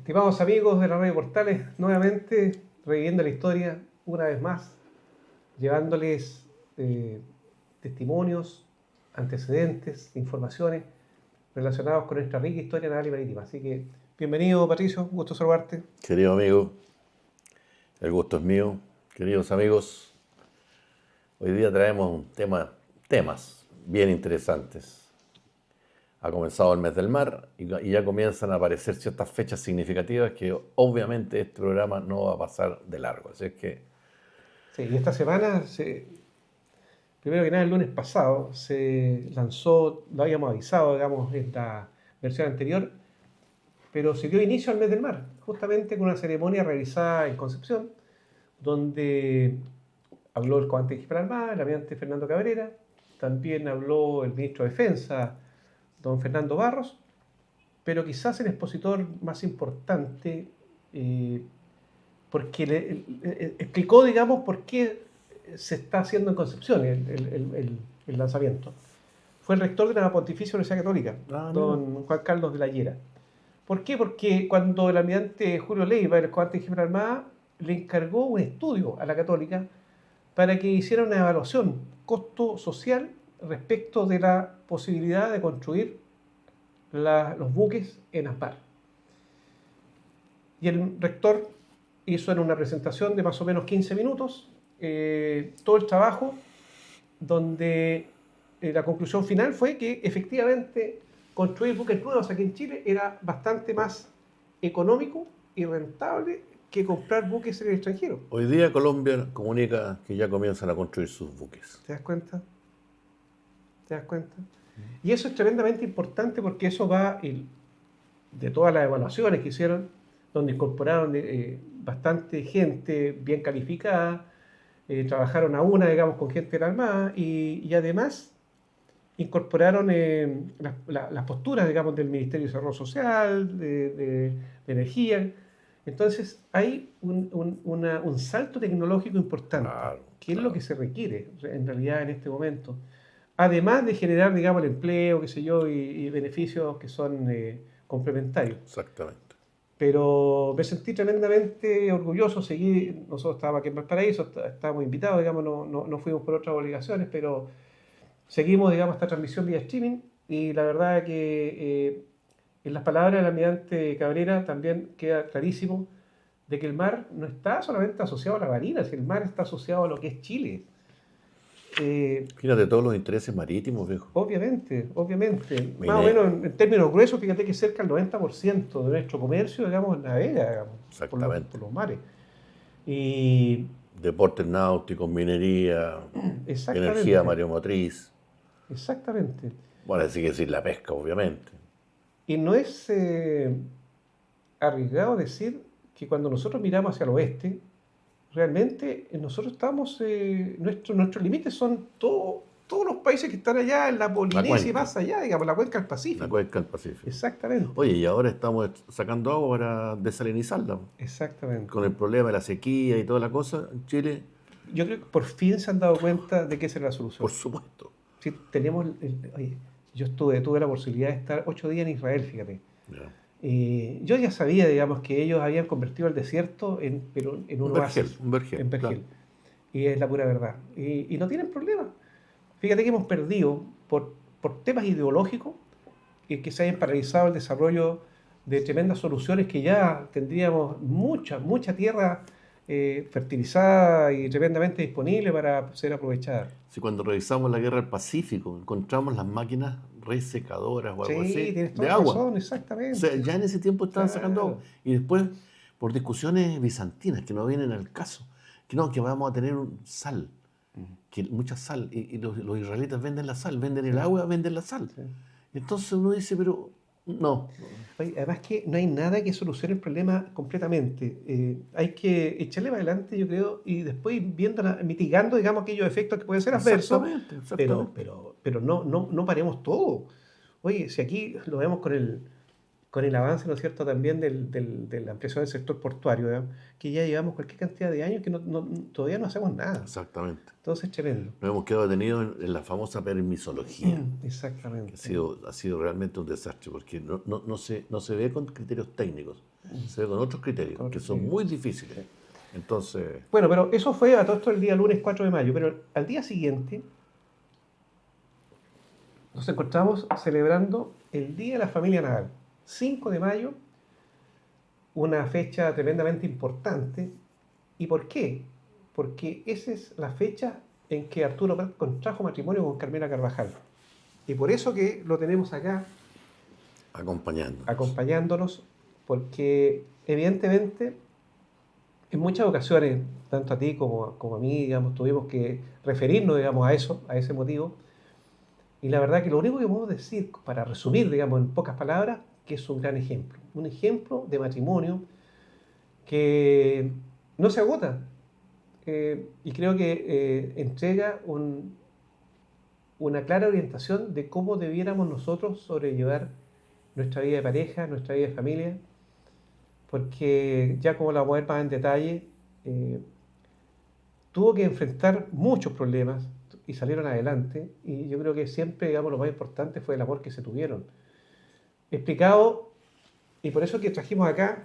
Estimados amigos de la Radio Portales, nuevamente reviviendo la historia una vez más, llevándoles testimonios, antecedentes, informaciones relacionados con nuestra rica historia naval y marítima. Así que, bienvenido Patricio, un gusto saludarte. Querido amigo, el gusto es mío. Queridos amigos, hoy día traemos temas bien interesantes. Ha comenzado el mes del mar y ya comienzan a aparecer ciertas fechas significativas que obviamente este programa no va a pasar de largo. Así es que... Sí, y esta semana, primero que nada el lunes pasado, se lanzó, lo habíamos avisado, digamos, en la versión anterior, pero se dio inicio al mes del mar, justamente con una ceremonia realizada en Concepción, donde habló el comandante de Gibraltar, el almirante Fernando Cabrera, también habló el ministro de Defensa, don Fernando Barros, pero quizás el expositor más importante, porque explicó, digamos, por qué se está haciendo en Concepción el lanzamiento. Fue el rector de la Pontificia Universidad Católica, don Juan Carlos de la Llera. ¿Por qué? Porque cuando el almirante Julio Leiva, el comandante de Jefe de la Armada, le encargó un estudio a la Católica para que hiciera una evaluación costo-social respecto de la posibilidad de construir los buques en Aspar. Y el rector hizo en una presentación de más o menos 15 minutos todo el trabajo, donde la conclusión final fue que efectivamente construir buques nuevos aquí en Chile era bastante más económico y rentable que comprar buques en el extranjero. Hoy día Colombia comunica que ya comienzan a construir sus buques. ¿Te das cuenta? ¿Te das cuenta? Y eso es tremendamente importante porque eso va, de todas las evaluaciones que hicieron, donde incorporaron bastante gente bien calificada, trabajaron a una, digamos, con gente de la Armada y además incorporaron las posturas, digamos, del Ministerio de Desarrollo Social, de Energía. Entonces hay un salto tecnológico importante, que es lo que se requiere en realidad en este momento. Además de generar, digamos, el empleo, qué sé yo, y beneficios que son complementarios. Exactamente. Pero me sentí tremendamente orgulloso. Nosotros estábamos aquí en Valparaíso, estábamos invitados, digamos, no fuimos por otras obligaciones, pero seguimos, digamos, esta transmisión vía streaming. Y la verdad es que en las palabras del almirante Cabrera también queda clarísimo de que el mar no está solamente asociado a la marina, sino que el mar está asociado a lo que es Chile. Fíjate todos los intereses marítimos, viejo. Obviamente. Más o menos en términos gruesos, fíjate que cerca del 90% de nuestro comercio, digamos, navega, digamos, por los mares. Y deportes náuticos, minería, energía mareomotriz. Exactamente. Bueno, así que decir la pesca, obviamente. Y no es arriesgado decir que cuando nosotros miramos hacia el oeste, realmente nosotros estamos, nuestros límites son todos los países que están allá en la Polinesia y más allá, digamos, la cuenca del Pacífico. La cuenca del Pacífico. Exactamente. Oye, y ahora estamos sacando agua para desalinizarla. Exactamente. Con el problema de la sequía y toda la cosa en Chile. Yo creo que por fin se han dado cuenta de que esa es la solución. Por supuesto. Sí, oye, yo tuve la posibilidad de estar 8 días en Israel, fíjate. Yeah. Yo ya sabía, digamos, que ellos habían convertido el desierto en un oasis. Un vergel. En vergel. Claro. Y es la pura verdad. Y no tienen problema. Fíjate que hemos perdido por temas ideológicos que se hayan paralizado el desarrollo de tremendas soluciones que ya tendríamos mucha tierra fertilizada y tremendamente disponible para ser aprovechada. Sí, cuando revisamos la guerra del Pacífico, encontramos las máquinas resecadoras o algo así tienes toda de agua. razón, exactamente. O sea, ya en ese tiempo estaban sacando agua. Y después, por discusiones bizantinas que no vienen al caso, que vamos a tener sal, mucha sal, y los israelitas venden la sal, venden el agua, venden la sal. Sí. Entonces uno dice, pero no. Además que no hay nada que solucione el problema completamente. Hay que echarle para adelante, yo creo, y después mitigando, digamos, aquellos efectos que pueden ser adversos. Pero no paremos todo. Oye, si aquí lo vemos con con el avance, ¿no es cierto?, también de la ampliación del sector portuario, digamos, que ya llevamos cualquier cantidad de años que todavía no hacemos nada. Exactamente. Entonces, tremendo. Nos hemos quedado detenidos en la famosa permisología, que Exactamente. ha sido realmente un desastre, porque no se ve con criterios técnicos, se ve con otros criterios, Con que otros son criterios. muy difíciles. Entonces, Bueno, pero eso fue a todo esto el día lunes 4 de mayo, pero al día siguiente nos encontramos celebrando el Día de la Familia Naval, 5 de mayo, una fecha tremendamente importante. ¿Y por qué? Porque esa es la fecha en que Arturo Prat contrajo matrimonio con Carmela Carvajal. Y por eso que lo tenemos acá acompañándonos, porque evidentemente en muchas ocasiones, tanto a ti como a mí, digamos, tuvimos que referirnos, digamos, a eso, a ese motivo. Y la verdad que lo único que podemos decir, para resumir, digamos, en pocas palabras, que es un gran ejemplo. Un ejemplo de matrimonio que no se agota. Y creo que entrega una clara orientación de cómo debiéramos nosotros sobrellevar nuestra vida de pareja, nuestra vida de familia, porque ya como la vamos a ver más en detalle, tuvo que enfrentar muchos problemas y salieron adelante, y yo creo que siempre, digamos, lo más importante fue el amor que se tuvieron. Explicado, y por eso que trajimos acá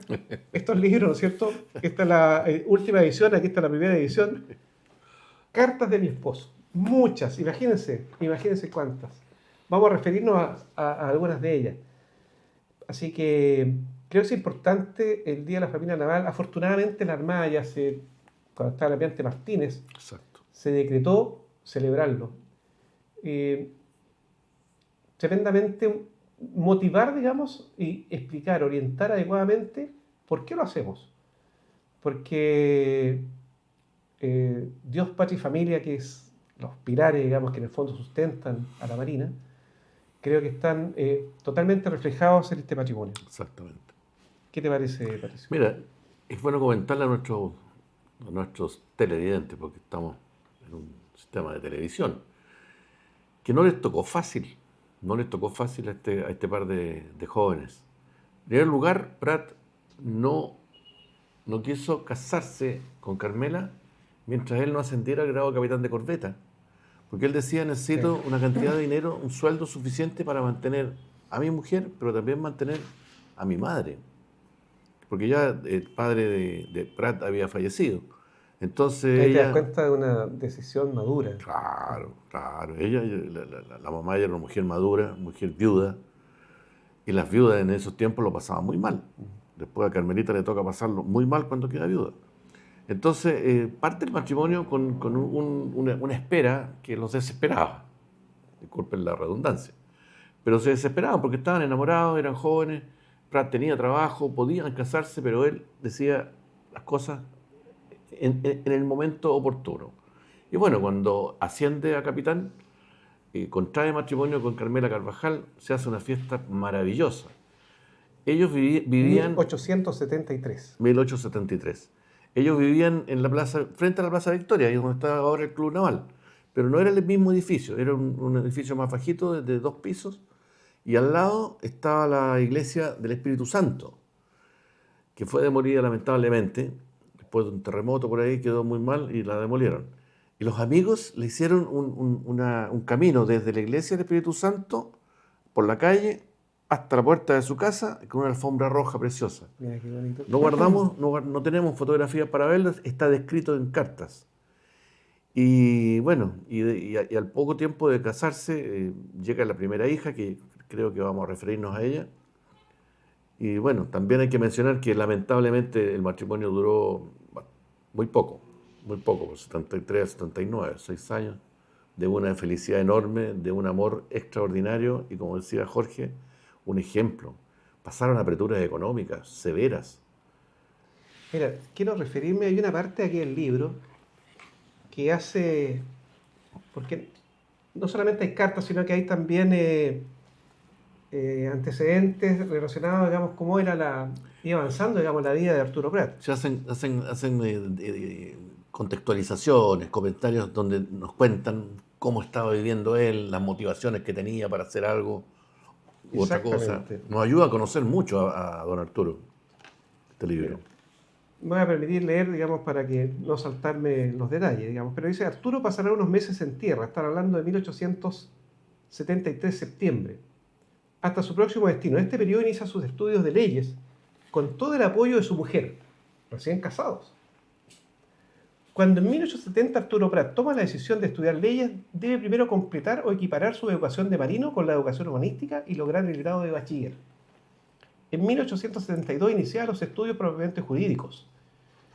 estos libros, ¿no es cierto? Esta es la última edición, aquí está la primera edición, Cartas de mi esposo. Muchas, imagínense cuántas. Vamos a referirnos a algunas de ellas. Así que creo que es importante el Día de la Familia Naval. Afortunadamente la Armada cuando estaba el almirante Martínez, exacto. se decretó celebrarlo. Tremendamente motivar, digamos, y explicar, orientar adecuadamente por qué lo hacemos. Porque Dios, patria y familia, que es los pilares, digamos, que en el fondo sustentan a la Marina, creo que están totalmente reflejados en este matrimonio. Exactamente. ¿Qué te parece, Patricio? Mira, es bueno comentarle a nuestros televidentes, porque estamos en un sistema de televisión, que no les tocó fácil a este par de jóvenes. En primer lugar, Prat no quiso casarse con Carmela mientras él no ascendiera al grado de capitán de corbeta, porque él decía: necesito una cantidad de dinero, un sueldo suficiente para mantener a mi mujer, pero también mantener a mi madre, porque ya el padre de Prat había fallecido. Entonces Ahí te ella... das cuenta de una decisión madura. Claro. Ella, la mamá era una mujer madura, mujer viuda, y las viudas en esos tiempos lo pasaban muy mal. Después a Carmelita le toca pasarlo muy mal cuando queda viuda. Entonces, parte el matrimonio con una espera que los desesperaba. Disculpen la redundancia. Pero se desesperaban porque estaban enamorados, eran jóvenes, Prat tenía trabajo, podían casarse, pero él decía las cosas en el momento oportuno. Y bueno, cuando asciende a capitán, contrae matrimonio con Carmela Carvajal, se hace una fiesta maravillosa. Ellos vivían... 1873. 1873. Ellos vivían en la plaza, frente a la Plaza Victoria, ahí donde está ahora el Club Naval. Pero no era el mismo edificio, era un edificio más bajito, de 2 pisos, y al lado estaba la iglesia del Espíritu Santo, que fue demolida lamentablemente. Después de un terremoto por ahí quedó muy mal y la demolieron. Y los amigos le hicieron un camino desde la iglesia del Espíritu Santo, por la calle, hasta la puerta de su casa, con una alfombra roja preciosa. Mira qué bonito. No tenemos fotografías para verlas, está descrito en cartas. Y bueno, y al poco tiempo de casarse, llega la primera hija, que creo que vamos a referirnos a ella. Y bueno, también hay que mencionar que lamentablemente el matrimonio duró muy poco, por 73 a 79, 6 años, de una felicidad enorme, de un amor extraordinario y, como decía Jorge, un ejemplo. Pasaron apreturas económicas severas. Mira, quiero referirme, hay una parte aquí del libro que hace, porque no solamente hay cartas, sino que hay también antecedentes relacionados, digamos, cómo iba avanzando, digamos, la vida de Arturo Prat. Se hacen contextualizaciones, comentarios donde nos cuentan cómo estaba viviendo él, las motivaciones que tenía para hacer algo. u otra cosa. Exactamente. Nos ayuda a conocer mucho a don Arturo, este libro. Me voy a permitir leer, digamos, para que no saltarme los detalles, digamos. Pero dice, Arturo pasará unos meses en tierra, están hablando de 1873, septiembre, hasta su próximo destino. En este periodo inicia sus estudios de leyes, con todo el apoyo de su mujer, recién casados. Cuando en 1870 Arturo Prat toma la decisión de estudiar leyes, debe primero completar o equiparar su educación de marino con la educación humanística y lograr el grado de bachiller. En 1872 iniciaba los estudios propiamente jurídicos.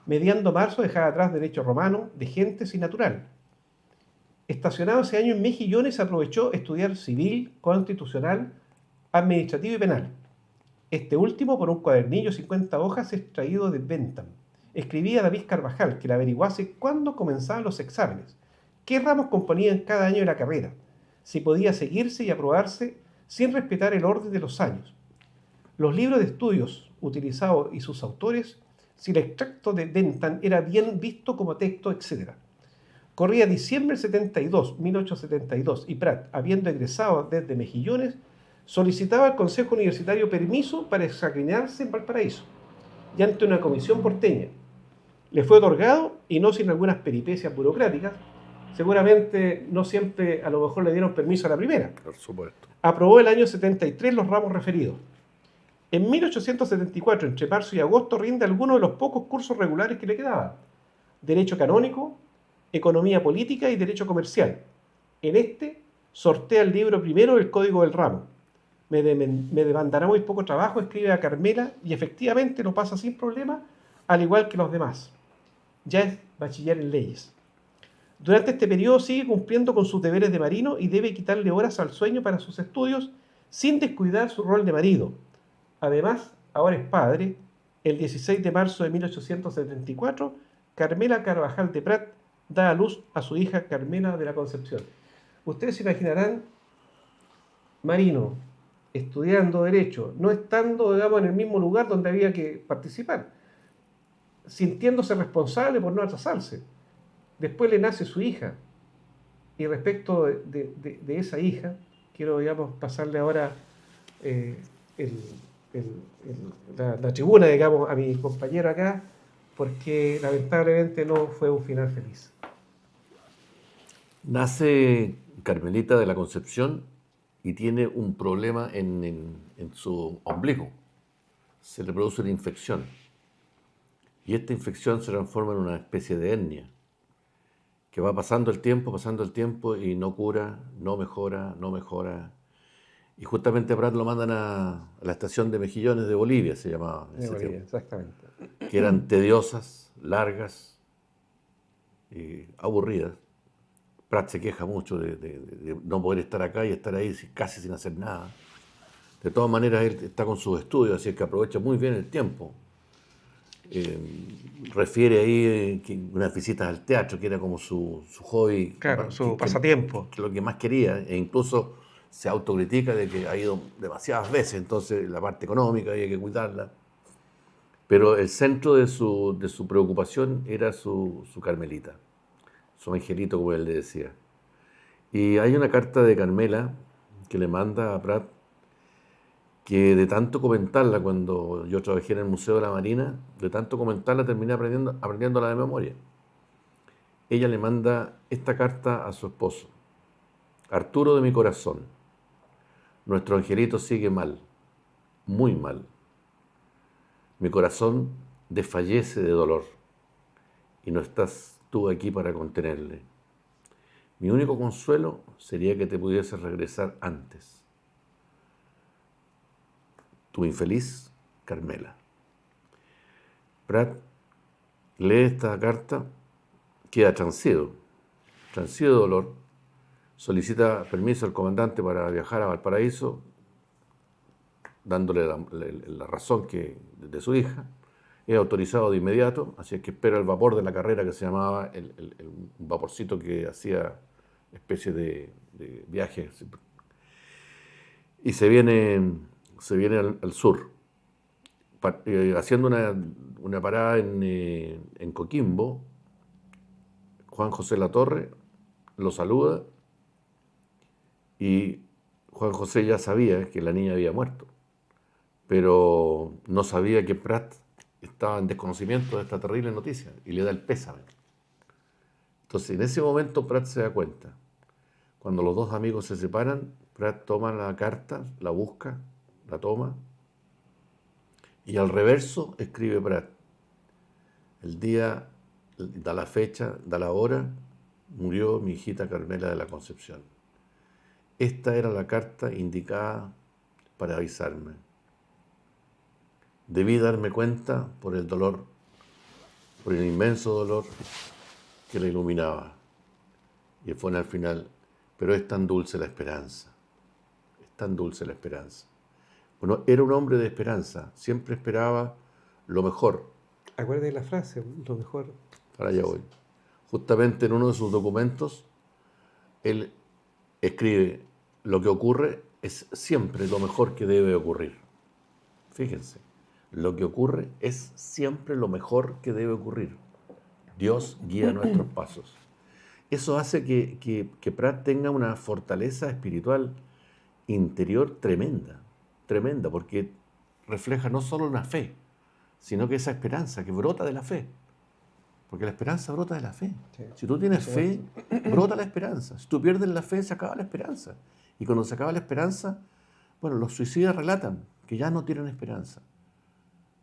Mediando marzo dejaba atrás derecho romano, de gentes y natural. Estacionado ese año en Mejillones, aprovechó estudiar civil, constitucional, administrativo y penal. Este último por un cuadernillo 50 hojas extraído de Bentham. Escribía a David Carvajal que le averiguase cuándo comenzaban los exámenes, qué ramos componían cada año de la carrera, si podía seguirse y aprobarse sin respetar el orden de los años, los libros de estudios utilizados y sus autores, si el extracto de Bentham era bien visto como texto, etc. Corría diciembre del 72, 1872, y Prat, habiendo egresado desde Mejillones, solicitaba al Consejo Universitario permiso para examinarse en Valparaíso, y ante una comisión porteña. Le fue otorgado, y no sin algunas peripecias burocráticas. Seguramente no siempre a lo mejor le dieron permiso a la primera. Por supuesto. Aprobó el año 73 los ramos referidos. En 1874, entre marzo y agosto, rinde algunos de los pocos cursos regulares que le quedaban: Derecho Canónico, Economía Política y Derecho Comercial. En este, sortea el libro primero del Código del Ramo. Me demandará muy poco trabajo, escribe a Carmela, y efectivamente lo pasa sin problema, al igual que los demás. Ya es bachiller en leyes. Durante este periodo sigue cumpliendo con sus deberes de marino y debe quitarle horas al sueño para sus estudios sin descuidar su rol de marido. Además, ahora es padre. El 16 de marzo de 1874, Carmela Carvajal de Prat da a luz a su hija Carmela de la Concepción. Ustedes se imaginarán, marino, estudiando Derecho, no estando, digamos, en el mismo lugar donde había que participar, sintiéndose responsable por no atrasarse. Después le nace su hija. Y respecto de esa hija, quiero, digamos, pasarle ahora la tribuna, digamos, a mi compañero acá, porque lamentablemente no fue un final feliz. Nace Carmelita de la Concepción y tiene un problema en su ombligo. Se le produce una infección. Y esta infección se transforma en una especie de hernia, que va pasando el tiempo y no cura, no mejora. Y justamente a Prat lo mandan a la estación de Mejillones de Bolivia, se llamaba en ese tiempo. Exactamente. Que eran tediosas, largas y aburridas. Prat se queja mucho de no poder estar acá y estar ahí casi sin hacer nada. De todas maneras, él está con sus estudios, así que aprovecha muy bien el tiempo. Refiere ahí que unas visitas al teatro, que era como su hobby. Claro, su pasatiempo. Que lo que más quería, e incluso se autocritica de que ha ido demasiadas veces, entonces la parte económica hay que cuidarla. Pero el centro de su preocupación era su Carmelita, su angelito, como él le decía. Y hay una carta de Carmela que le manda a Prat, que de tanto comentarla, cuando yo trabajé en el Museo de la Marina, de tanto comentarla terminé aprendiéndola de memoria. Ella le manda esta carta a su esposo: Arturo de mi corazón, nuestro angelito sigue mal, muy mal. Mi corazón desfallece de dolor y no estás tú aquí para contenerle. Mi único consuelo sería que te pudieses regresar antes. Tu infeliz Carmela. Prat lee esta carta, queda transido de dolor, solicita permiso al comandante para viajar a Valparaíso, dándole la razón de su hija. Es autorizado de inmediato, así es que espera el vapor de la carrera, que se llamaba el vaporcito que hacía especie de viaje, y se viene al sur, haciendo una parada en Coquimbo. Juan José Latorre lo saluda y Juan José ya sabía que la niña había muerto, pero no sabía que Prat estaba en desconocimiento de esta terrible noticia y le da el pésame. Entonces, en ese momento Prat se da cuenta. Cuando los dos amigos se separan, Prat toma la carta, la busca, la toma, y al reverso escribe Prat: el día, da la fecha, da la hora, murió mi hijita Carmela de la Concepción. Esta era la carta indicada para avisarme. Debí darme cuenta por el dolor, por el inmenso dolor que la iluminaba. Y fue al final: pero es tan dulce la esperanza, es tan dulce la esperanza. Bueno, era un hombre de esperanza, siempre esperaba lo mejor. Acuérdate de la frase, lo mejor. Para allá voy. Justamente en uno de sus documentos, él escribe: lo que ocurre es siempre lo mejor que debe ocurrir. Fíjense, lo que ocurre es siempre lo mejor que debe ocurrir. Dios guía nuestros pasos. Eso hace que Prat tenga una fortaleza espiritual interior tremenda, tremenda, porque refleja no solo una fe, sino que esa esperanza que brota de la fe. Porque la esperanza brota de la fe. Sí. Si tú tienes fe, brota la esperanza. Si tú pierdes la fe, se acaba la esperanza. Y cuando se acaba la esperanza, bueno, los suicidas relatan que ya no tienen esperanza.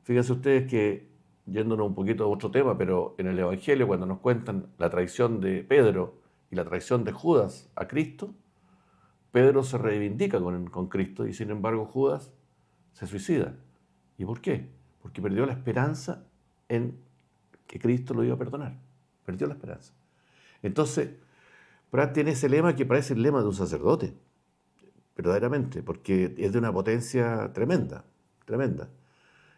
Fíjense ustedes que, yéndonos un poquito a otro tema, pero en el Evangelio, cuando nos cuentan la traición de Pedro y la traición de Judas a Cristo, Pedro se reivindica con Cristo y sin embargo Judas se suicida. ¿Y por qué? Porque perdió la esperanza en que Cristo lo iba a perdonar. Perdió la esperanza. Entonces, Prat tiene ese lema que parece el lema de un sacerdote, verdaderamente, porque es de una potencia tremenda, tremenda.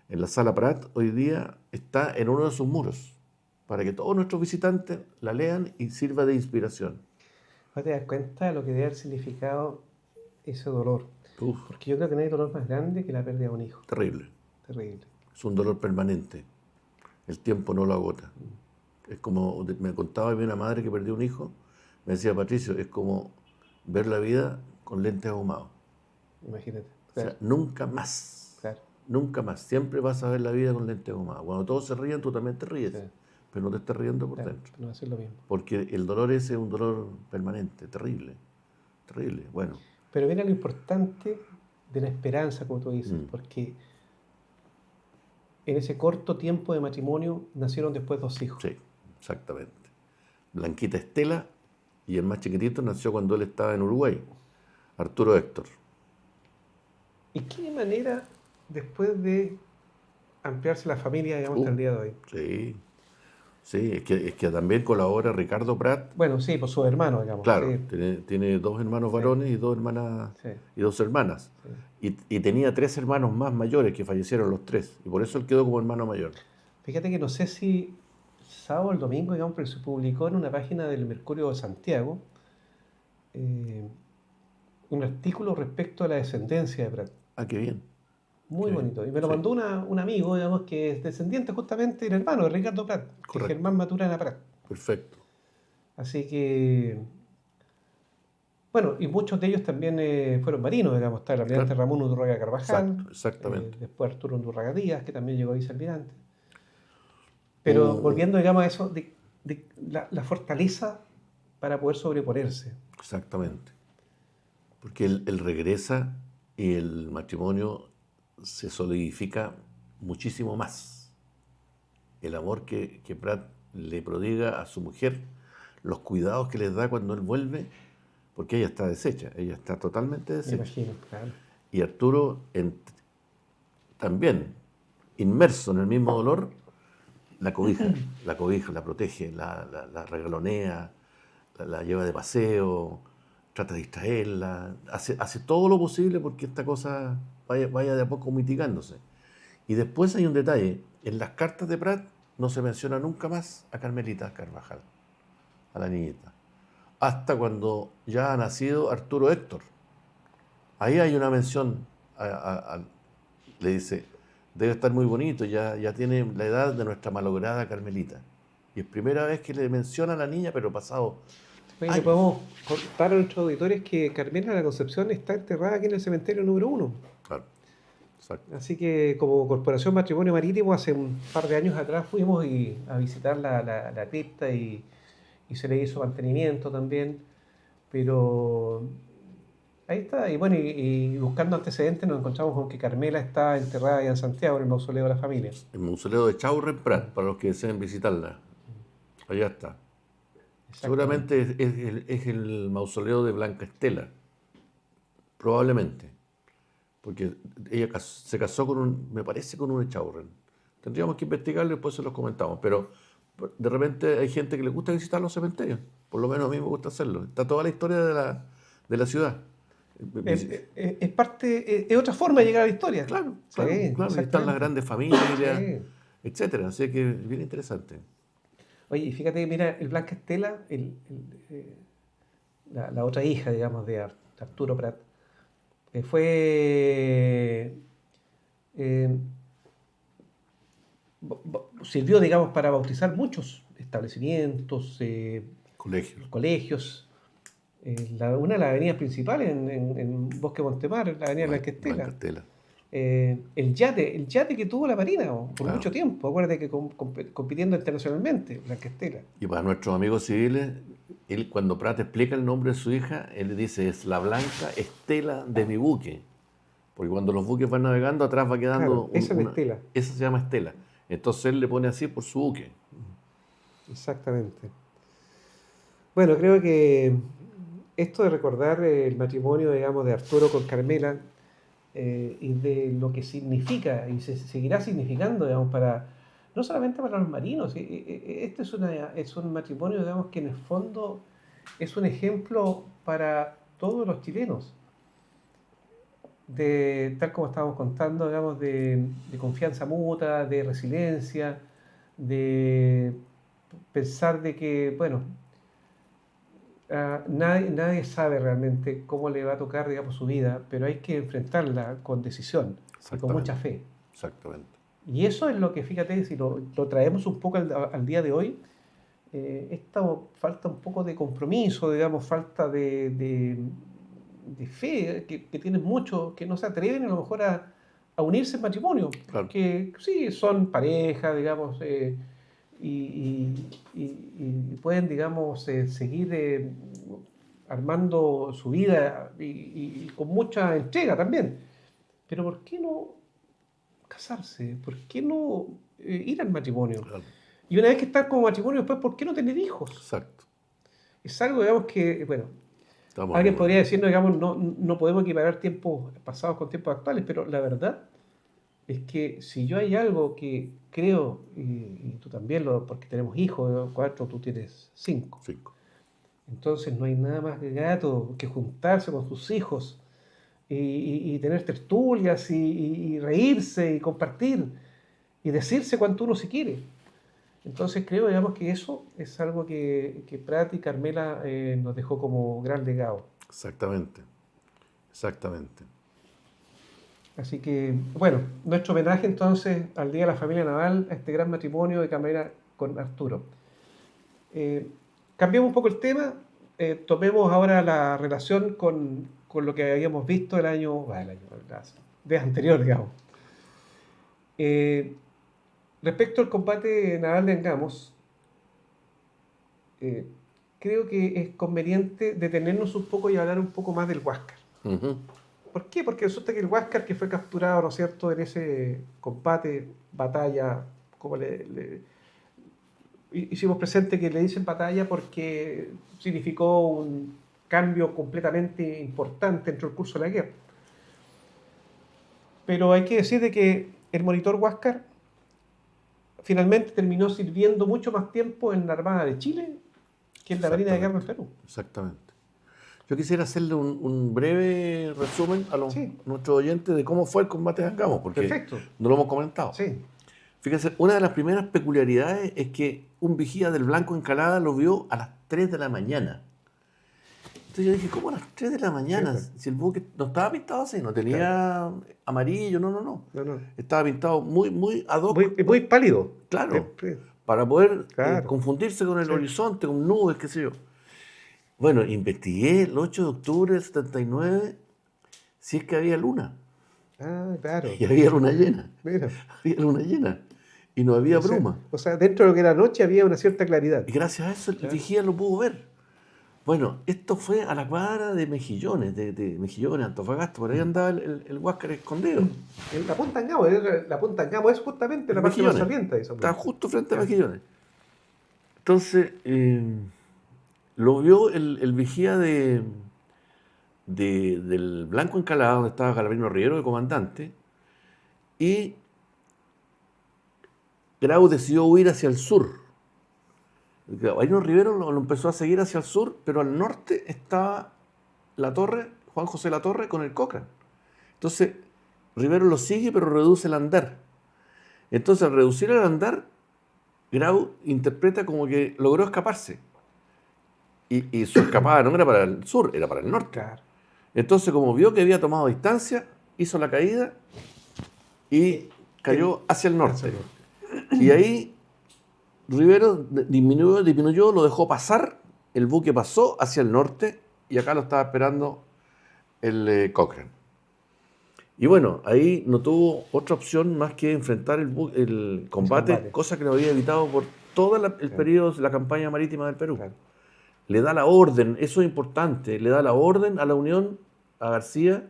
En la sala Prat hoy día está en uno de sus muros, para que todos nuestros visitantes la lean y sirva de inspiración. ¿No te das cuenta de lo que debe haber significado ese dolor? Uf, Porque yo creo que no hay dolor más grande que la pérdida de un hijo. terrible. Terrible. Es un dolor permanente. El tiempo no lo agota. Es como, me contaba una madre que perdió un hijo, me decía: Patricio, es como ver la vida con lentes ahumados. Imagínate. O Claro, sea, nunca más. claro. Nunca más. Siempre vas a ver la vida con lentes ahumados. Cuando todos se ríen, tú también te ríes. Sí. Pero no te estás riendo por Claro, dentro. no va a ser lo mismo. Porque el dolor ese es un dolor permanente, terrible. Terrible. Bueno. Pero mira lo importante de la esperanza, como tú dices, porque en ese corto tiempo de matrimonio nacieron después 2 hijos. Sí, exactamente. Blanquita Estela, y el más chiquitito nació cuando él estaba en Uruguay, Arturo Héctor. ¿Y qué manera, después de ampliarse la familia, digamos, hasta el día de hoy? Sí, sí, es que también colabora Ricardo Prat. Bueno, sí, por sus hermanos, digamos. Claro, Sí, tiene 2 hermanos varones y 2 hermanas sí, y 2 hermanas. sí. Y tenía 3 hermanos más mayores que fallecieron los 3. Y por eso él quedó como hermano mayor. Fíjate que no sé si sábado o el domingo, digamos, pero se publicó en una página del Mercurio de Santiago un artículo respecto a la descendencia de Prat. Ah, qué bien. Muy Qué bonito. Y me bien. lo Sí, mandó un amigo, digamos, que es descendiente justamente del hermano de Ricardo Prat, que es correcto. Germán Maturana Prat. Perfecto. Así que, bueno, y muchos de ellos también fueron marinos, digamos. Está el almirante Claro. Ramón Undurraga Carvajal, Exacto, exactamente. después Arturo Undurraga Díaz, que también llegó a vicealmirante. Pero Un- volviendo, digamos, a eso, de la fortaleza para poder sobreponerse. Exactamente. Porque él regresa y el matrimonio se solidifica muchísimo más. El amor que Prat le prodiga a su mujer, los cuidados que les da cuando él vuelve, porque ella está deshecha, ella está totalmente Me deshecha. imagino, claro. Y Arturo también, inmerso en el mismo dolor, la cobija, la protege, la regalonea, la lleva de paseo, trata de distraerla, hace todo lo posible porque esta cosa vaya de a poco mitigándose. Y después hay un detalle: en las cartas de Prat no se menciona nunca más a Carmelita Carvajal, a la niñita, hasta cuando ya ha nacido Arturo Héctor. Ahí hay una mención, le dice: debe estar muy bonito, ya tiene la edad de nuestra malograda Carmelita. Y es primera vez que le menciona a la niña, pero pasado Oye, le años. podemos contar a nuestros auditores que Carmela de la Concepción está enterrada aquí en el cementerio número 1. Claro, exacto. Así que como Corporación Patrimonio Marítimo, hace un par de años atrás fuimos a visitar la cripta y se le hizo mantenimiento también. Pero ahí está. Y bueno, y buscando antecedentes nos encontramos con que Carmela está enterrada allá en Santiago, en el mausoleo de la familia. El mausoleo de Chaurren-Prat, para los que deseen visitarla. Allá está. Exactamente. Seguramente es el mausoleo de Blanca Estela. Probablemente. Porque ella se casó con me parece con un Echaurren. Tendríamos que investigarlo y después se los comentamos. Pero de repente hay gente que le gusta visitar los cementerios. Por lo menos a mí me gusta hacerlo. Está toda la historia de la ciudad. Es parte, es otra forma de llegar a la historia. Claro, Sí, claro, claro. Y están las exactamente. grandes familias, Sí. etcétera. Así que es bien interesante. Oye, y fíjate, mira, el Blanca Estela, la otra hija, digamos, de Arturo Prat, fue, eh, sirvió, digamos, para bautizar muchos establecimientos, Colegios. colegios. Una de las avenidas principales en Bosque Montemar, la avenida Blanca Blanca Estela. Estela. El yate que tuvo la Marina por Claro. mucho tiempo, acuérdate que compitiendo internacionalmente, Blanca Estela. Y para nuestros amigos civiles, él cuando Prat explica el nombre de su hija, él le dice, es la Blanca Estela de mi buque. Porque cuando los buques van navegando, atrás va quedando Claro, esa es la Estela. Esa se llama Estela. Entonces él le pone así por su buque. Exactamente. Bueno, creo que esto de recordar el matrimonio, digamos, de Arturo con Carmela y de lo que significa y se seguirá significando, digamos, no solamente para los marinos, este es un matrimonio, digamos, que en el fondo es un ejemplo para todos los chilenos, tal como estábamos contando, digamos, de confianza mutua, de resiliencia, de pensar de que, bueno, nadie sabe realmente cómo le va a tocar, digamos, su vida, pero hay que enfrentarla con decisión y con mucha fe. Exactamente. Y eso es lo que, fíjate, si lo traemos un poco al día de hoy, falta un poco de compromiso, digamos, falta de fe, que tienen muchos que no se atreven a lo mejor a unirse en matrimonio, Claro. que sí, son pareja, digamos, y pueden, digamos, seguir armando su vida y con mucha entrega también. Pero ¿por qué no casarse? ¿Por qué no ir al matrimonio? Claro. Y una vez que están como matrimonio, después, ¿por qué no tener hijos? Exacto. Es algo, digamos, que, bueno, Estamos alguien de podría acuerdo. decirnos, digamos, no podemos equiparar tiempos pasados con tiempos actuales, pero la verdad es que si yo hay algo que creo, y tú también, porque tenemos hijos, 4, tú tienes 5, 5. entonces no hay nada más grato que juntarse con sus hijos y tener tertulias y reírse y compartir y decirse cuánto uno se quiere. Entonces creo, digamos, que eso es algo que Prat y Carmela nos dejó como gran legado. Exactamente. Exactamente. Así que, bueno, nuestro homenaje entonces al Día de la Familia Naval, a este gran matrimonio de Carmela con Arturo. Cambiemos un poco el tema, tomemos ahora la relación con lo que habíamos visto las veces anterior, digamos. Respecto al combate naval de Angamos, creo que es conveniente detenernos un poco y hablar un poco más del Huáscar. Ujú. ¿Por qué? Porque resulta que el Huáscar, que fue capturado, ¿no es cierto?, en ese combate, batalla, como hicimos presente que le dicen batalla porque significó un cambio completamente importante dentro del curso de la guerra. Pero hay que decir de que el monitor Huáscar finalmente terminó sirviendo mucho más tiempo en la Armada de Chile que en la Marina de Guerra del Perú. Exactamente. Yo quisiera hacerle un breve resumen a Sí. nuestros oyentes de cómo fue el combate de Angamos, porque Perfecto. no lo hemos comentado. Sí. Fíjense, una de las primeras peculiaridades es que un vigía del Blanco Encalada lo vio a las 3 de la mañana. Entonces yo dije, ¿cómo a las 3 de la mañana? Sí, pues. Si el buque no estaba pintado así, no tenía amarillo, no. No. Estaba pintado muy ad hoc. Muy pálido. Claro, Sí. para poder Claro. confundirse con el Sí. horizonte, con nubes, qué sé yo. Bueno, investigué el 8 de octubre del 79 si es que había luna. Ah, claro. Y había luna llena. Mira. Había luna llena. Y no había bruma. O sea, dentro de lo que era noche había una cierta claridad. Y gracias a eso el Claro. vigía lo pudo ver. Bueno, esto fue a la cuadra de Mejillones, de Mejillones, Antofagasta, por ahí andaba el Huáscar escondido. En la Punta Angamo, la Punta Angamo es justamente la parte más Mejillones. saliente de esa Estaba punta. justo frente a Claro. Mejillones. Entonces, lo vio el vigía del Blanco Encalada, donde estaba Galvarino Rivero de comandante, y Grau decidió huir hacia el sur. Galvarino Rivero lo empezó a seguir hacia el sur, pero al norte estaba la torre, Juan José La Torre, con el Cochrane. Entonces, Rivero lo sigue, pero reduce el andar. Entonces, al reducir el andar, Grau interpreta como que logró escaparse. Y su escapada no era para el sur, era para el norte. Claro. Entonces, como vio que había tomado distancia, hizo la caída y cayó hacia el norte. Y ahí Rivero disminuyó, lo dejó pasar, el buque pasó hacia el norte y acá lo estaba esperando el Cochrane. Y bueno, ahí no tuvo otra opción más que enfrentar el combate, cosa que lo había evitado por todo el periodo de la campaña marítima del Perú. Claro. Le da la orden, eso es importante, le da la orden a la Unión, a García,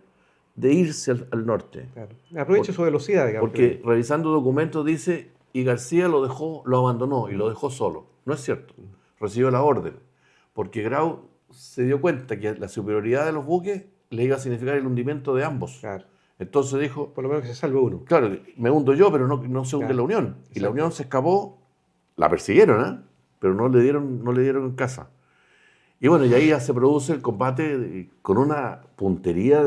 de irse al norte. Claro. Aproveche su velocidad, digamos. Porque revisando documentos dice, y García lo abandonó y lo dejó solo. No es cierto. Recibió la orden. Porque Grau se dio cuenta que la superioridad de los buques le iba a significar el hundimiento de ambos. Claro. Entonces dijo, por lo menos que se salve uno. Claro, me hundo yo, pero no se hunde la Unión. Y la Unión se escapó, la persiguieron, pero no le dieron casa. Y bueno, y ahí ya se produce el combate con una puntería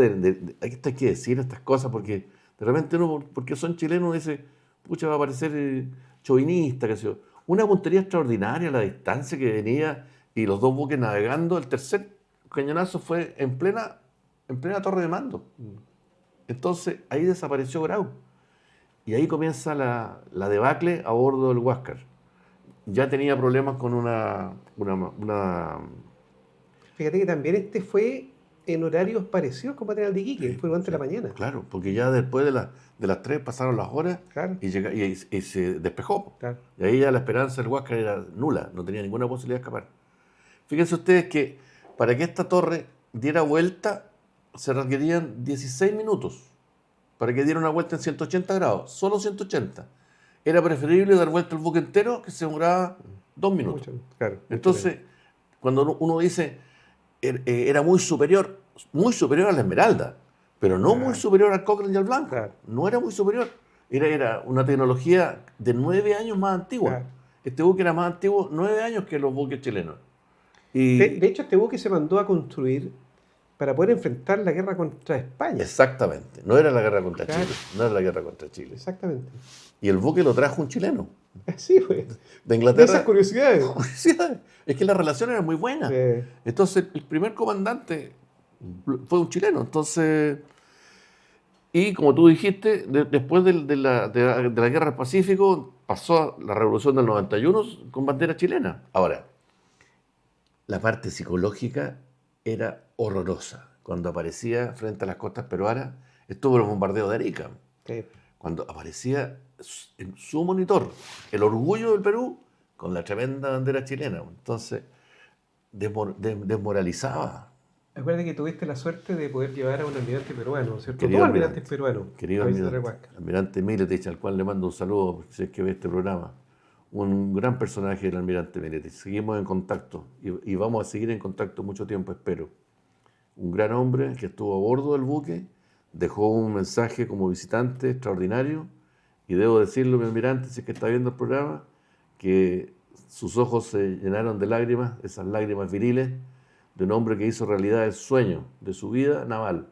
hay que decir estas cosas, porque de repente uno, porque son chilenos, dice, pucha, va a parecer chauvinista, qué sé yo. Una puntería extraordinaria, la distancia que venía, y los dos buques navegando. El tercer cañonazo fue en plena torre de mando. Entonces, ahí desapareció Grau. Y ahí comienza la debacle a bordo del Huáscar. Ya tenía problemas con una Fíjate que también este fue en horarios parecidos como era el de Iquique, fue durante la mañana. Claro, porque ya después de las 3 pasaron las horas y se despejó. Claro. Y ahí ya la esperanza del Huáscar era nula, no tenía ninguna posibilidad de escapar. Fíjense ustedes que para que esta torre diera vuelta se requerían 16 minutos. Para que diera una vuelta en 180 grados, solo 180. Era preferible dar vuelta al buque entero, que se demoraba 2 minutos. Entonces, cuando uno dice era muy superior a la Esmeralda, pero no muy superior al Cochrane y al Blanco. No era muy superior. Era una tecnología de 9 años más antigua. Este buque era más antiguo 9 años que los buques chilenos. De hecho, este buque se mandó a construir para poder enfrentar la guerra contra España. Exactamente. No era la guerra contra Chile. No era la guerra contra Chile. Exactamente. Y el buque lo trajo un chileno. Sí, pues. De Inglaterra. Esas curiosidades. Es que la relación era muy buena. Entonces, el primer comandante fue un chileno. Entonces, y como tú dijiste, después de la guerra del Pacífico, pasó la revolución del 91 con bandera chilena. Ahora, la parte psicológica era horrorosa. Cuando aparecía frente a las costas peruanas, estuvo el bombardeo de Arica. Cuando aparecía en su monitor el orgullo del Perú con la tremenda bandera chilena. Entonces, desmoralizaba. Acuérdate que tuviste la suerte de poder llevar a un almirante peruano, ¿cierto? Querido Dos almirantes peruanos. Querido almirante Miletich, al cual le mando un saludo si es que ve este programa. Un gran personaje el almirante Miletich. Seguimos en contacto y vamos a seguir en contacto mucho tiempo, espero. Un gran hombre que estuvo a bordo del buque, dejó un mensaje como visitante extraordinario. Y debo decirlo, mi almirante, si es que está viendo el programa, que sus ojos se llenaron de lágrimas, esas lágrimas viriles, de un hombre que hizo realidad el sueño de su vida naval,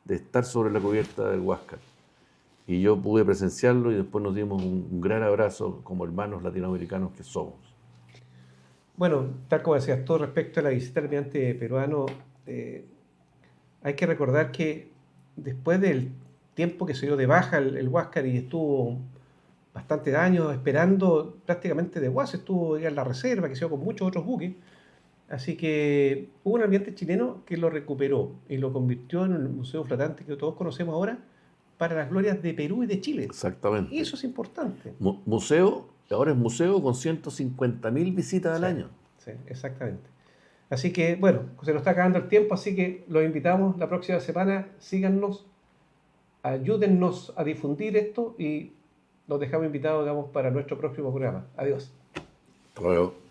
de estar sobre la cubierta del Huáscar. Y yo pude presenciarlo y después nos dimos un gran abrazo como hermanos latinoamericanos que somos. Bueno, tal como decías, todo respecto a la visita del almirante peruano, hay que recordar que después del tiempo que se dio de baja el Huáscar y estuvo bastantes años esperando prácticamente de Guas, estuvo en la reserva, que se dio con muchos otros buques, Así que hubo un ambiente chileno que lo recuperó y lo convirtió en el museo flotante que todos conocemos ahora para las glorias de Perú y de Chile. Y Exactamente. eso es importante. Museo, ahora es museo con 150.000 visitas al Sí, año. sí, exactamente. Así que, bueno, se nos está acabando el tiempo, así que los invitamos la próxima semana. Síganos, ayúdennos a difundir esto y los dejamos invitados, digamos, para nuestro próximo programa. Adiós. Hasta luego.